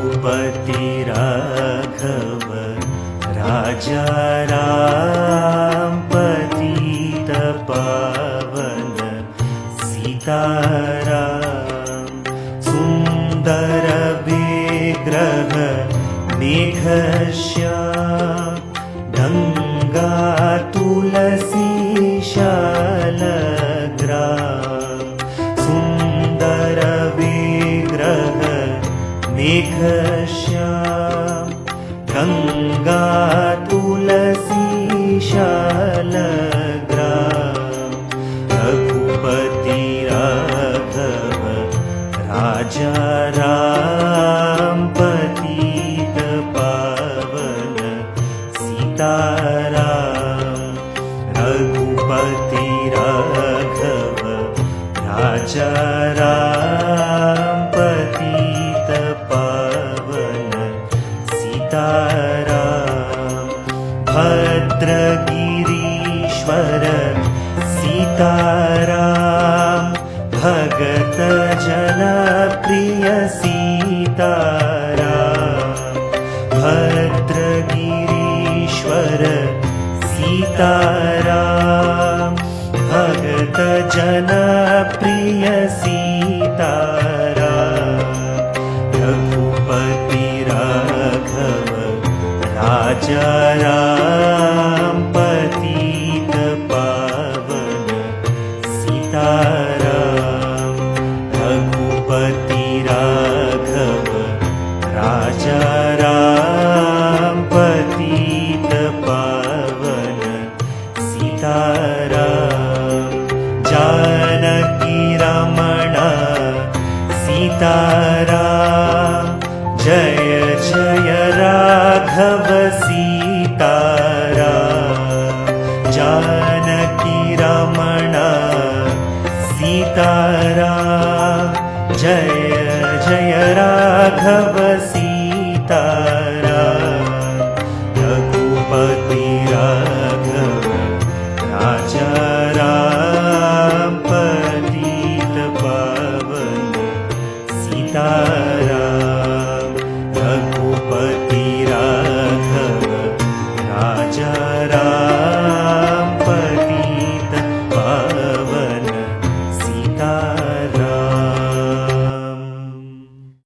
रघुपति राघव राजा राम पतित पावन सीताराम। सुंदर विग्रह मेघश्याम गंगा तुलसी शालग्राम। सुंदर विग्रह मेघश्याम गंगा तुलसी शालग्राम। रघुपति राघव राजा राम पतित पावन सीताराम। रघुपति राघव राजा राम पतित पावन सीताराम। भद्रगिरीश्वर सीताराम भगत जन प्रिय सीताराम। भद्रगिरीश्वर सीताराम भगत जन प्रिय सीताराम। रघुपति राघव राजा राम पतित पावन सीताराम। रघुपति राघव राजा राम पतित पावन सीताराम। जानकी रमण सीताराम जय जय राघव सीताराम। जानकी रमण सीताराम जय जय राघव सीताराम।